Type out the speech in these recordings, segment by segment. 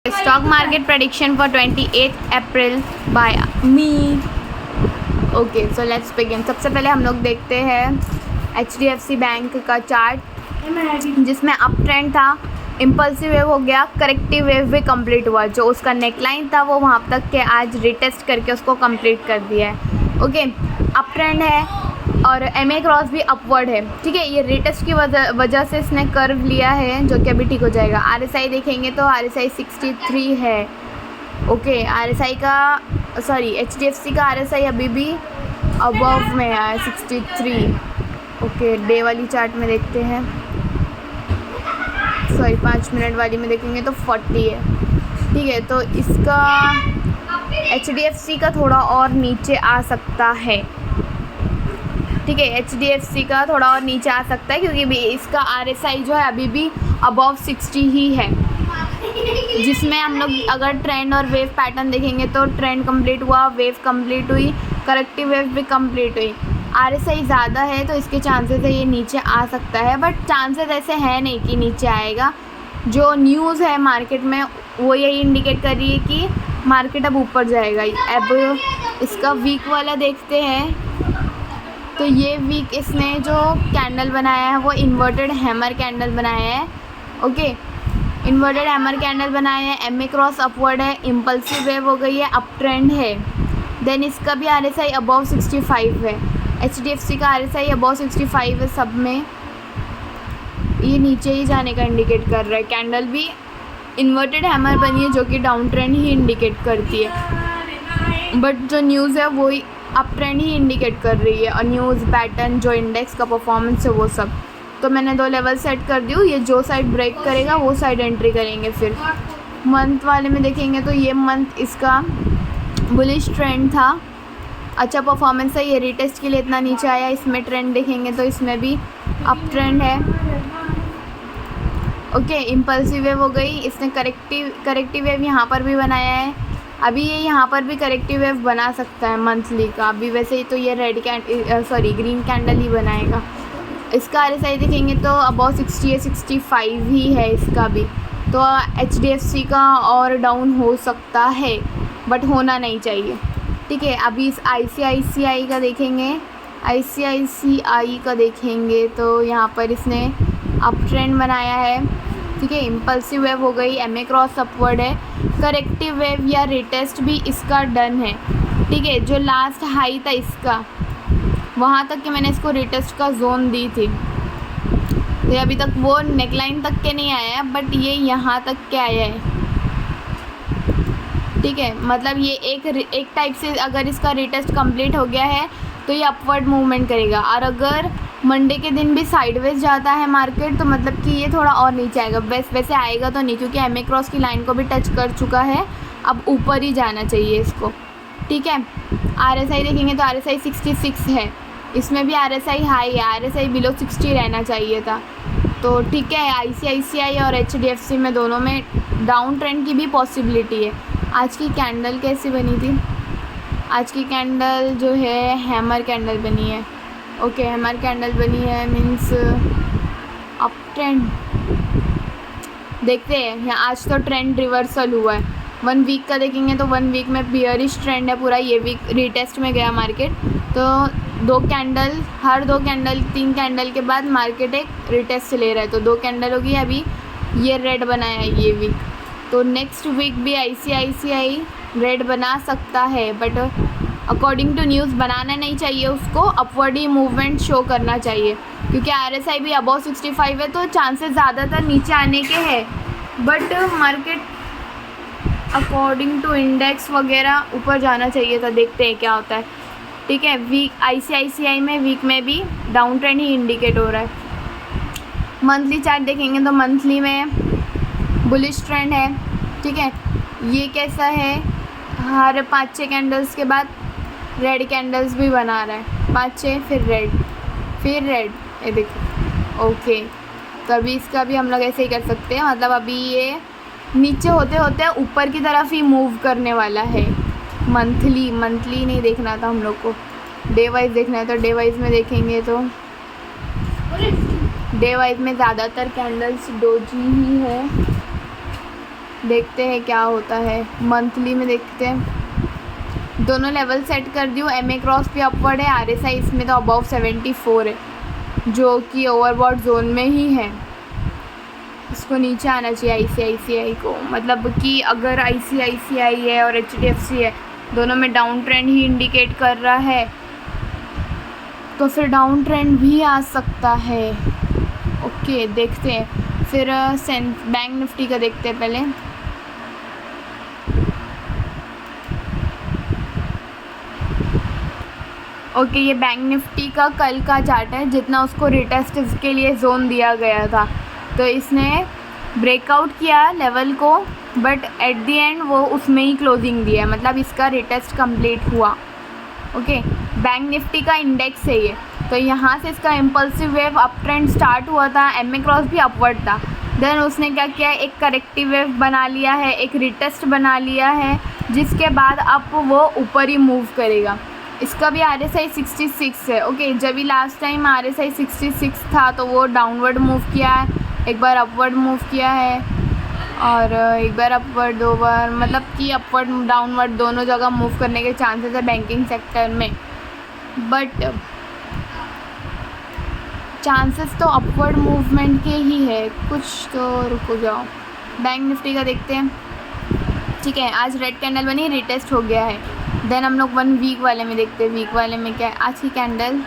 Stock market prediction for 28th April by me. Okay, so let's begin. सबसे पहले हम लोग देखते हैं HDFC बैंक का चार्ट जिसमें अप ट्रेंड था, इम्पल्सिव वेव हो गया, करेक्टिव वेव भी कंप्लीट हुआ। जो उसका नेकलाइन था वो वहाँ तक के आज रिटेस्ट करके उसको कंप्लीट कर दिया है। ओके, अप ट्रेंड है और MA क्रॉस भी अपवर्ड है। ठीक है, ये रिटेस्ट की वजह से इसने कर्व लिया है जो कि अभी ठीक हो जाएगा। RSI देखेंगे तो RSI 63 है। ओके, RSI का HDFC का RSI अभी भी अबव में है 63। ओके, डे वाली चार्ट में देखते हैं, 5 मिनट वाली में देखेंगे तो 40 है। ठीक है, तो इसका HDFC का थोड़ा और नीचे आ सकता है। ठीक है, HDFC का थोड़ा और नीचे आ सकता है क्योंकि भी इसका RSI जो है अभी भी अबव 60 ही है, जिसमें हम लोग अगर ट्रेंड और वेव पैटर्न देखेंगे तो ट्रेंड कंप्लीट हुआ, वेव कंप्लीट हुई, करेक्टिव वेव भी कंप्लीट हुई। RSI ज़्यादा है तो इसके चांसेस है ये नीचे आ सकता है, बट चांसेस ऐसे है नहीं कि नीचे आएगा। जो न्यूज़ है मार्केट में वो यही इंडिकेट कर रही है कि मार्केट अब ऊपर जाएगा। अब इसका वीक वाला देखते हैं तो ये वीक इसने जो कैंडल बनाया है वो इन्वर्टेड हैमर कैंडल बनाया है। ओके, इन्वर्टेड हैमर कैंडल बनाया है, MA क्रॉस अपवर्ड है, इम्पल्सिव वेव हो गई है, अप ट्रेंड है। देन इसका भी RSI अबव 65 है, HDFC का RSI अबव 65 है। सब में ये नीचे ही जाने का इंडिकेट कर रहा है। कैंडल भी इन्वर्टेड हैमर बनी है जो कि डाउन ट्रेंड ही इंडिकेट करती है, बट जो न्यूज़ है वो अप ट्रेंड ही इंडिकेट कर रही है। और न्यूज़ पैटर्न जो इंडेक्स का परफॉर्मेंस है वो सब। तो मैंने 2 लेवल सेट कर दी, ये जो साइड ब्रेक करेगा वो साइड एंट्री करेंगे। फिर मंथ वाले में देखेंगे तो ये मंथ इसका बुलिश ट्रेंड था, अच्छा परफॉर्मेंस है। ये रिटेस्ट के लिए इतना नीचे आया। इसमें ट्रेंड देखेंगे तो इसमें भी अप ट्रेंड है। ओके, इम्पल्सिव वेव हो गई, इसने करेक्टिव वेव यहाँ पर भी बनाया है। अभी ये यहाँ पर भी करेक्टिव वेव बना सकता है मंथली का। अभी वैसे ही तो ये ग्रीन कैंडल ही बनाएगा। इसका RSI देखेंगे तो अबाउट 60 है, 65 ही है इसका भी। तो HDFC का और डाउन हो सकता है, बट होना नहीं चाहिए। ठीक है, अभी इस ICICI का देखेंगे, ICICI का देखेंगे तो यहाँ पर इसने अप ट्रेंड बनाया है। ठीक है, इम्पल्सिव वेव हो गई, MA क्रॉस अपवर्ड है, करेक्टिव वेव या रिटेस्ट भी इसका डन है। ठीक है, जो लास्ट हाई था इसका वहाँ तक कि मैंने इसको रिटेस्ट का जोन दी थी, तो अभी तक वो नेकलाइन तक के नहीं आया है, बट ये यहाँ तक के आया है। ठीक है, मतलब ये एक टाइप से अगर इसका रिटेस्ट कंप्लीट हो गया है तो ये अपवर्ड मूवमेंट करेगा। और अगर मंडे के दिन भी साइडवेज जाता है मार्केट तो मतलब कि ये थोड़ा और नीचे आएगा। वैसे आएगा तो नहीं, क्योंकि MA क्रॉस की लाइन को भी टच कर चुका है, अब ऊपर ही जाना चाहिए इसको। ठीक है, RSI देखेंगे तो RSI 66 है, इसमें भी RSI हाई है, RSI बिलो 60 रहना चाहिए था। तो ठीक है, ICICI और HDFC में दोनों में डाउन ट्रेंड की भी पॉसिबिलिटी है। आज की कैंडल कैसी बनी थी? आज की कैंडल जो है हैमर कैंडल बनी है। ओके, हैमर कैंडल बनी है, मीन्स अप ट्रेंड। देखते हैं, यहाँ आज तो ट्रेंड रिवर्सल हुआ है। 1 वीक का देखेंगे तो 1 वीक में बियरिश ट्रेंड है पूरा। ये वीक रिटेस्ट में गया मार्केट, तो 2 कैंडल, हर 2 कैंडल 3 कैंडल के बाद मार्केट एक रिटेस्ट ले रहा है। तो 2 कैंडल होगी, अभी ये रेड बनाया है ये वीक, तो नेक्स्ट वीक भी ICICI रेड बना सकता है, बट अकॉर्डिंग टू न्यूज़ बनाना नहीं चाहिए उसको, अपवर्ड ही मूवमेंट शो करना चाहिए। क्योंकि RSI भी अबाउट 65 है तो चांसेस ज़्यादातर नीचे आने के हैं, but market according to index वगैरह ऊपर जाना चाहिए था। देखते हैं क्या होता है। ठीक है, वीक ICICI में वीक में भी डाउन ट्रेंड ही इंडिकेट हो रहा है। मंथली चार्ट देखेंगे तो मंथली में बुलिश ट्रेंड है। ठीक है, ये कैसा है, हर 5-6 कैंडल्स के बाद रेड कैंडल्स भी बना रहा है, 5-6 फिर रेड, ये देखो। ओके, तो अभी इसका भी हम लोग ऐसे ही कर सकते हैं, मतलब अभी ये नीचे होते होते ऊपर की तरफ ही मूव करने वाला है। मंथली नहीं देखना था हम लोग को, डे वाइज देखना है। तो डे वाइज में देखेंगे तो डे वाइज में ज़्यादातर कैंडल्स डोजी ही है। देखते हैं क्या होता है। मंथली में देखते हैं, दोनों लेवल सेट कर दी हूँ। MA क्रॉस भी अपवर्ड है, RSI इसमें तो अबव 74 है, जो कि ओवरबॉट जोन में ही है। इसको नीचे आना चाहिए ICICI को, मतलब कि अगर ICICI है और HDFC है, दोनों में डाउन ट्रेंड ही इंडिकेट कर रहा है, तो फिर डाउन ट्रेंड भी आ सकता है। ओके, देखते हैं। फिर बैंक निफ्टी का देखते हैं पहले। ओके, ये बैंक निफ्टी का कल का चार्ट है, जितना उसको रिटेस्ट के लिए जोन दिया गया था, तो इसने ब्रेकआउट किया लेवल को, बट एट द एंड वो उसमें ही क्लोजिंग दिया है, मतलब इसका रिटेस्ट कंप्लीट हुआ। ओके, बैंक निफ्टी का इंडेक्स है ये, तो यहाँ से इसका impulsive wave up trend start हुआ था, MA क्रॉस भी अपवर्ड था, देन उसने क्या किया, एक करेक्टिव वेव बना लिया है, एक रिटेस्ट बना लिया है, जिसके बाद अब वो ऊपर ही मूव करेगा। इसका भी RSI 66 है। ओके, जब भी लास्ट टाइम RSI 66 था तो वो डाउनवर्ड मूव किया है, एक बार अपवर्ड मूव किया है, और एक बार अपवर्ड, 2 बार, मतलब कि अपवर्ड डाउनवर्ड दोनों जगह मूव करने के चांसेस है बैंकिंग सेक्टर में, बट चांसेस तो अपवर्ड मूवमेंट के ही है कुछ। तो रुको जाओ, बैंक निफ्टी का देखते हैं। ठीक है, आज रेड कैंडल बनी, रिटेस्ट हो गया है। देन हम लोग 1 वीक वाले में देखते हैं। वीक वाले में क्या है, आज की कैंडल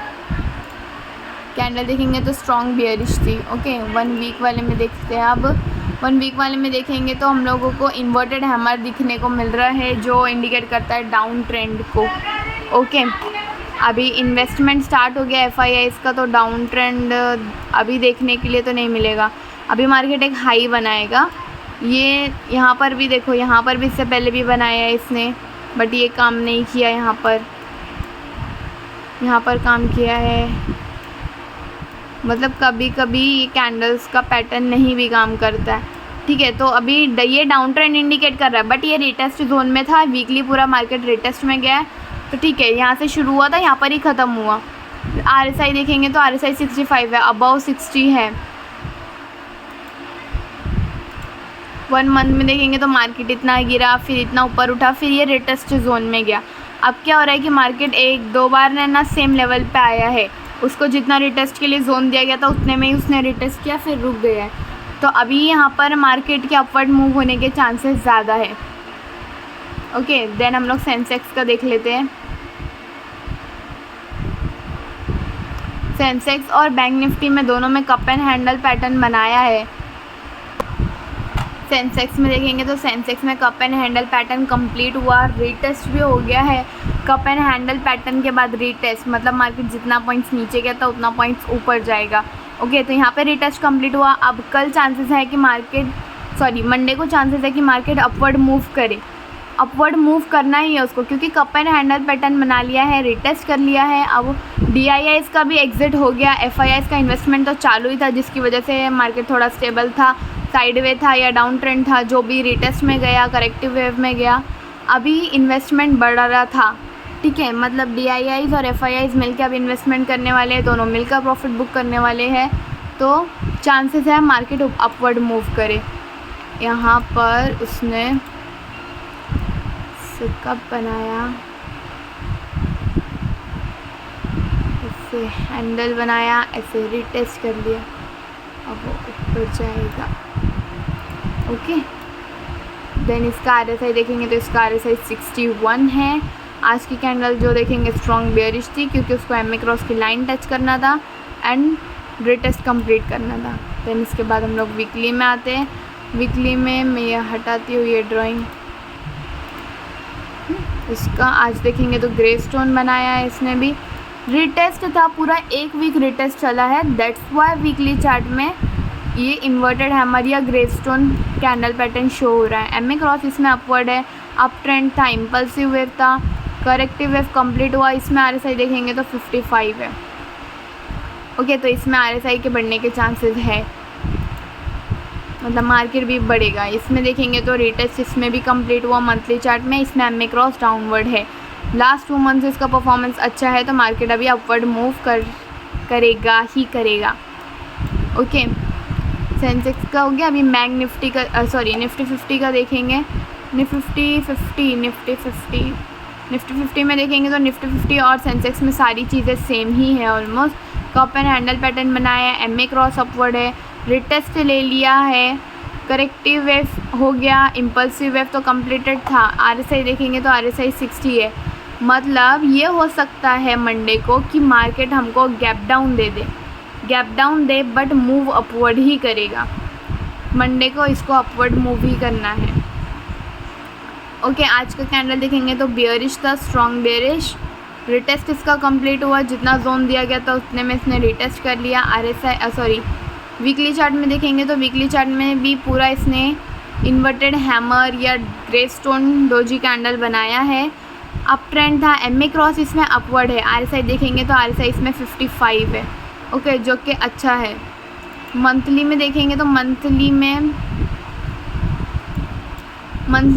देखेंगे तो स्ट्रॉन्ग बियरिश थी। ओके, 1 वीक वाले में देखते हैं। अब 1 वीक वाले में देखेंगे तो हम लोगों को इन्वर्टेड हैमर दिखने को मिल रहा है, जो इंडिकेट करता है डाउन ट्रेंड को। ओके, अभी इन्वेस्टमेंट स्टार्ट हो गया FIIs का, तो डाउन ट्रेंड अभी देखने के लिए तो नहीं मिलेगा। अभी मार्केट एक हाई बनाएगा। ये यहाँ पर भी देखो, यहाँ पर भी इससे पहले भी बनाया है इसने, बट ये काम नहीं किया। यहाँ पर काम किया है, मतलब कभी कभी ये कैंडल्स का पैटर्न नहीं भी काम करता है। ठीक है, तो अभी ये डाउन ट्रेंड इंडिकेट कर रहा है, बट ये रिटेस्ट जोन में था। वीकली पूरा मार्केट रिटेस्ट में गया है, तो ठीक है, यहाँ से शुरू हुआ था, यहाँ पर ही ख़त्म हुआ। RSI देखेंगे तो RSI 65 है, अबव 60 है। 1 मंथ में देखेंगे तो मार्केट इतना गिरा, फिर इतना ऊपर उठा, फिर ये रिटेस्ट जोन में गया। अब क्या हो रहा है कि मार्केट 1-2 बार ना सेम लेवल पे आया है, उसको जितना रिटेस्ट के लिए जोन दिया गया था उतने में ही उसने रिटेस्ट किया, फिर रुक गया है। तो अभी यहाँ पर मार्केट के अपवर्ड मूव होने के चांसेस ज़्यादा है। ओके, देन हम लोग सेंसेक्स का देख लेते हैं। सेंसेक्स और बैंक निफ्टी में दोनों में कप एंड हैंडल पैटर्न बनाया है। सेंसेक्स में देखेंगे तो सेंसेक्स में cup and handle pattern complete हुआ, रिटेस्ट भी हो गया है। कप एंड हैंडल पैटर्न के बाद रिटेस्ट, मतलब मार्केट जितना पॉइंट्स नीचे गया था उतना पॉइंट्स ऊपर जाएगा। ओके, तो यहाँ पे रिटेस्ट कंप्लीट हुआ। अब कल चांसेस है कि मंडे को चांसेस है कि मार्केट अपवर्ड मूव करे। अपवर्ड मूव करना ही है उसको, क्योंकि कप एंड हैंडल पैटर्न बना लिया है, रिटेस्ट कर लिया है। अब DIIs का भी एग्जिट हो गया, FIIs का इन्वेस्टमेंट तो चालू ही था, जिसकी वजह से मार्केट थोड़ा स्टेबल था, साइडवे था या डाउन ट्रेंड था, जो भी रिटेस्ट में गया, करेक्टिव वेव में गया। अभी इन्वेस्टमेंट बढ़ रहा था। ठीक है, मतलब DIIs और FIIs मिलकर अब इन्वेस्टमेंट करने वाले हैं, दोनों मिलकर प्रॉफिट बुक करने वाले हैं, तो चांसेस है मार्केट अपवर्ड मूव करे। यहाँ पर उसने कप बनाया, ऐसे हैंडल बनाया, ऐसे रिटेस्ट कर लिया, अब वो ऊपर जाएगा। ओके, देन इसका RSI देखेंगे तो इसका RSI 61 है। आज की कैंडल जो देखेंगे स्ट्रॉन्ग बेयरिश थी, क्योंकि उसको MA क्रॉस की लाइन टच करना था एंड रिटेस्ट कंप्लीट करना था। देन इसके बाद हम लोग वीकली में आते हैं। वीकली में मैं ये हटाती हूँ, ये ड्राइंग। इसका आज देखेंगे तो ग्रे स्टोन बनाया है इसने भी, रिटेस्ट था, पूरा 1 वीक रिटेस्ट चला है। दैट्स वाई वीकली चार्ट में ये इन्वर्टेड हैमर या grey stone candle pattern show हो रहा है। MA क्रॉस इसमें अपवर्ड है, अप ट्रेंड था, इम्पल्सिव वेव था, करेक्टिव वेव कंप्लीट हुआ। इसमें RSI देखेंगे तो 55 है। ओके, तो इसमें RSI के बढ़ने के चांसेस है, मतलब मार्केट भी बढ़ेगा। इसमें देखेंगे तो रिटेस्ट इसमें भी कंप्लीट हुआ मंथली चार्ट में, इसमें MA क्रॉस डाउनवर्ड है। लास्ट 2 मंथ्स इसका परफॉर्मेंस अच्छा है, तो मार्केट अभी अपवर्ड मूव करेगा ही करेगा। ओके, सेंसेक्स का हो गया। अभी बैंक निफ्टी का निफ्टी 50 का देखेंगे। निफ्टी 50 में देखेंगे तो निफ्टी 50 और सेंसेक्स में सारी चीज़ें सेम ही है almost. Cup and handle pattern बनाया है, एमए क्रॉस अपवर्ड है, रिटेस्ट ले लिया है, करेक्टिव वेव हो गया, इम्पल्सिव वेव तो कंप्लीटेड था। आरएसआई देखेंगे तो आरएसआई 60 है। मतलब ये हो सकता है मंडे को कि मार्केट हमको गैप डाउन दे बट मूव अपवर्ड ही करेगा। मंडे को इसको अपवर्ड मूव ही करना है। ओके, आज का कैंडल देखेंगे तो बियरिश था, स्ट्रॉन्ग बियरिश। रिटेस्ट इसका कंप्लीट हुआ, जितना जोन दिया गया था उतने में इसने रिटेस्ट कर लिया। वीकली चार्ट में देखेंगे तो वीकली चार्ट में भी पूरा इसने इन्वर्टेड हैमर या ग्रे स्टोन डोजी कैंडल बनाया है। अप ट्रेंड था, एमए क्रॉस इसमें अपवर्ड है। आरएसआई देखेंगे तो आरएसआई इसमें 55 है। ओके, जो कि अच्छा है। मंथली में देखेंगे तो मंथली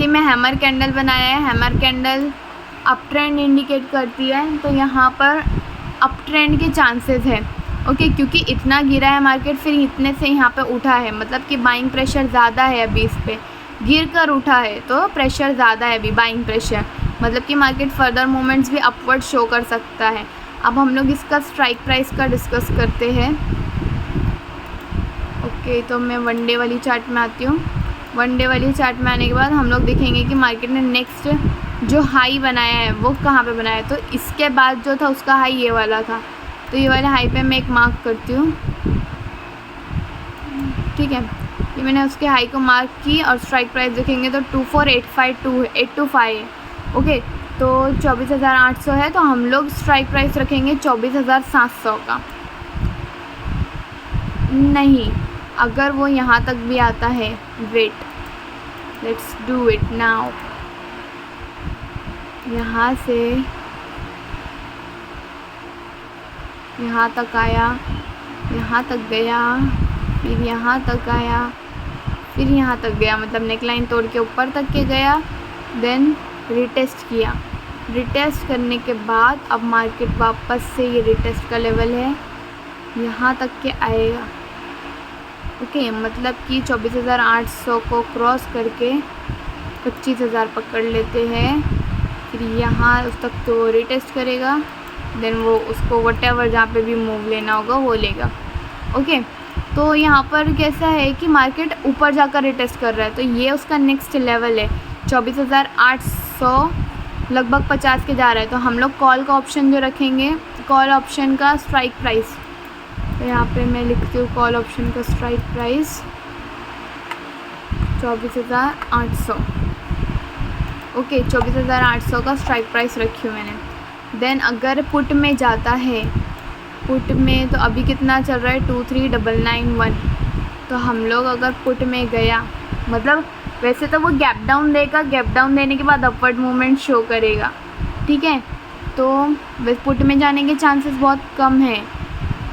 में हैमर कैंडल बनाया है। Hammer candle up trend indicate करती है, तो यहाँ पर अप ट्रेंड के चांसेस है। ओके, क्योंकि इतना गिरा है मार्केट, फिर इतने से यहाँ पे उठा है, मतलब कि बाइंग प्रेशर ज़्यादा है अभी इस पर। गिर कर उठा है तो प्रेशर ज़्यादा है अभी, बाइंग प्रेशर, मतलब कि मार्केट फर्दर मूवमेंट्स भी अपवर्ड शो कर सकता है। अब हम लोग इसका स्ट्राइक प्राइस का डिस्कस करते हैं। ओके, तो मैं वन डे वाली चार्ट में आती हूँ। वन डे वाली चार्ट में आने के बाद हम लोग देखेंगे कि मार्केट ने नेक्स्ट जो हाई बनाया है वो कहाँ पे बनाया है। तो इसके बाद जो था उसका हाई ये वाला था, तो ये वाले हाई पे मैं एक मार्क करती हूँ। ठीक है, ये मैंने उसके हाई को मार्क की और स्ट्राइक प्राइस देखेंगे तो 24825 है। ओके, तो 24,800 है, तो हम लोग स्ट्राइक प्राइस रखेंगे 24,700 का। नहीं, अगर वो यहाँ तक भी आता है, wait, let's do it now. यहाँ से यहाँ तक आया, यहाँ तक गया, फिर यहाँ तक आया, फिर यहाँ तक गया, मतलब नेकलाइन तोड़ के ऊपर तक के गया, देन रिटेस्ट किया। रिटेस्ट करने के बाद अब मार्केट वापस से ये रिटेस्ट का लेवल है, यहाँ तक के आएगा। ओके, मतलब कि 24,800 को क्रॉस करके 25,000 पकड़ लेते हैं। फिर यहाँ उस तक तो रिटेस्ट करेगा, देन वो उसको व्हाटएवर जहाँ पे भी मूव लेना होगा वो लेगा। ओके, तो यहाँ पर कैसा है कि मार्केट ऊपर जाकर रिटेस्ट कर रहा है, तो ये उसका नेक्स्ट लेवल है। 24,800 लगभग 50 के जा रहा है, तो हम लोग कॉल का ऑप्शन जो रखेंगे, कॉल ऑप्शन का स्ट्राइक प्राइस, तो यहाँ पे मैं लिखती हूँ कॉल ऑप्शन का स्ट्राइक प्राइस 24,800। ओके, 24,800 का स्ट्राइक प्राइस रखी हूँ मैंने। देन अगर पुट में जाता है, पुट में तो अभी कितना चल रहा है 23,991, तो हम लोग अगर पुट में गया, मतलब वैसे तो वो गैप डाउन देगा, गैप डाउन देने के बाद अपवर्ड मूवमेंट शो करेगा। ठीक है, तो पुट में जाने के चांसेस बहुत कम है।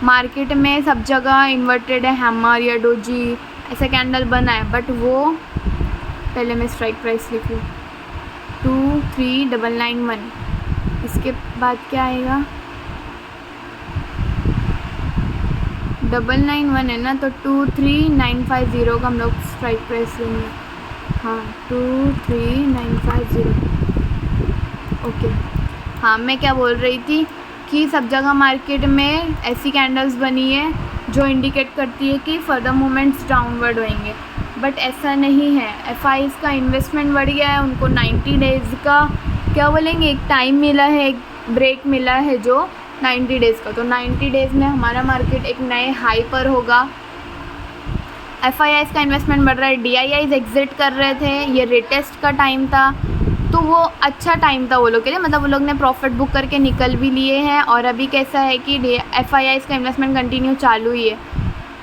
मार्केट में सब जगह इन्वर्टेड है, हैमर या डोजी ऐसा कैंडल बना है, बट वो पहले मैं स्ट्राइक प्राइस लिखूँ 23,991, इसके बाद क्या आएगा 991 है ना, तो 23,950 का हम लोग स्ट्राइक प्राइस लेंगे। हाँ, 23,950। ओके, हाँ, मैं क्या बोल रही थी कि सब जगह मार्केट में ऐसी कैंडल्स बनी है जो इंडिकेट करती है कि फर्दर मूवमेंट्स डाउनवर्ड होंगे, बट ऐसा नहीं है। एफआईज का इन्वेस्टमेंट बढ़ गया है, उनको 90 डेज़ का क्या बोलेंगे, एक टाइम मिला है, एक ब्रेक मिला है जो 90 डेज़ का, तो 90 डेज़ में हमारा मार्केट एक नए हाई पर होगा। एफआईआईज़ का इन्वेस्टमेंट बढ़ रहा है, डीआईआईज़ एग्जिट कर रहे थे, ये रिटेस्ट का टाइम था, तो वो अच्छा टाइम था वो लोग के लिए, मतलब वो लोग ने प्रॉफिट बुक करके निकल भी लिए हैं। और अभी कैसा है कि एफआईआईज़ का इन्वेस्टमेंट कंटिन्यू चालू ही है,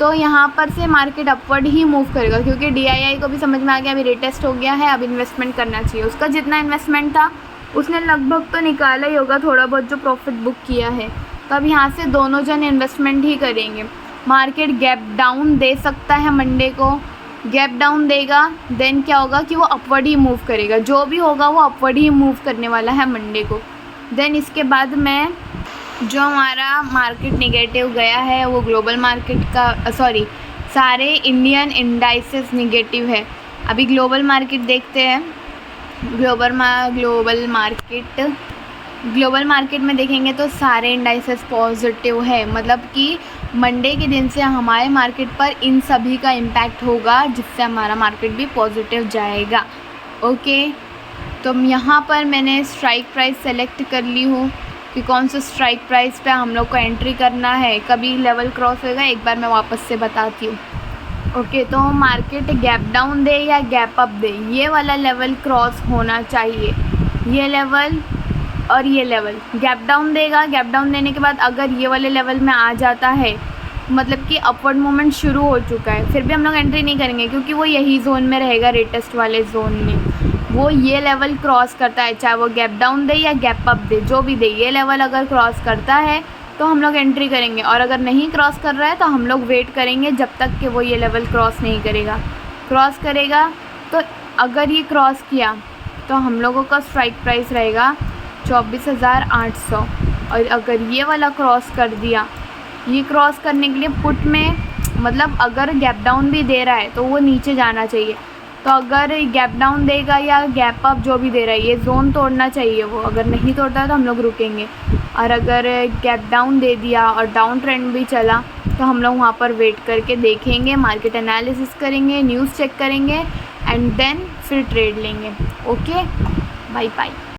तो यहाँ पर से मार्केट अपवर्ड ही मूव करेगा, क्योंकि डीआईआई को भी समझ में आ गया अभी रिटेस्ट हो गया है, अब इन्वेस्टमेंट करना चाहिए। उसका जितना इन्वेस्टमेंट था उसने लगभग तो निकाला ही होगा, थोड़ा बहुत जो प्रॉफिट बुक किया है, तो अब यहाँ से दोनों जन इन्वेस्टमेंट ही करेंगे। मार्केट गैप डाउन दे सकता है मंडे को, गैप डाउन देगा, देन क्या होगा कि वो अपवर्ड ही मूव करेगा, जो भी होगा वो अपवर्ड ही मूव करने वाला है मंडे को। देन इसके बाद में जो हमारा मार्केट नेगेटिव गया है वो ग्लोबल मार्केट का सारे इंडियन इंडाइसेस निगेटिव है। अभी ग्लोबल मार्केट देखते हैं। ग्लोबल मार्केट में देखेंगे तो सारे इंडाइसेस पॉजिटिव है, मतलब कि मंडे के दिन से हमारे मार्केट पर इन सभी का इम्पैक्ट होगा, जिससे हमारा मार्केट भी पॉजिटिव जाएगा। ओके, तो यहाँ पर मैंने स्ट्राइक प्राइस सेलेक्ट कर ली हूँ कि कौन सा स्ट्राइक प्राइस पे हम लोग को एंट्री करना है, कभी लेवल क्रॉस होगा, एक बार मैं वापस से बताती हूँ। ओके, तो मार्केट गैप डाउन दे या गैप अप दे, ये वाला लेवल क्रॉस होना चाहिए, ये लेवल और ये लेवल। गैप डाउन देगा, गैप डाउन देने के बाद अगर ये वाले लेवल में आ जाता है, मतलब कि अपवर्ड मूवमेंट शुरू हो चुका है, फिर भी हम लोग एंट्री नहीं करेंगे क्योंकि वो यही जोन में रहेगा, रेटेस्ट वाले जोन में। वो ये लेवल क्रॉस करता है, चाहे वो गैप डाउन दे या गैप अप दे, जो भी दे, ये लेवल अगर क्रॉस करता है तो हम लोग एंट्री करेंगे, और अगर नहीं क्रॉस कर रहा है तो हम लोग वेट करेंगे जब तक कि वो ये लेवल क्रॉस नहीं करेगा। क्रॉस करेगा तो अगर ये क्रॉस किया तो हम लोगों का स्ट्राइक प्राइस रहेगा 24,800, और अगर ये वाला क्रॉस कर दिया, ये क्रॉस करने के लिए पुट में, मतलब अगर गैप डाउन भी दे रहा है तो वो नीचे जाना चाहिए। तो अगर गैप डाउन देगा या गैप अप जो भी दे रहा है, ये जोन तोड़ना चाहिए वो, अगर नहीं तोड़ता है तो हम लोग रुकेंगे। और अगर गैप डाउन दे दिया और डाउन ट्रेंड भी चला तो हम लोग वहाँ पर वेट करके देखेंगे, मार्केट एनालिसिस करेंगे, न्यूज़ चेक करेंगे एंड देन फिर ट्रेड लेंगे। Okay, bye bye.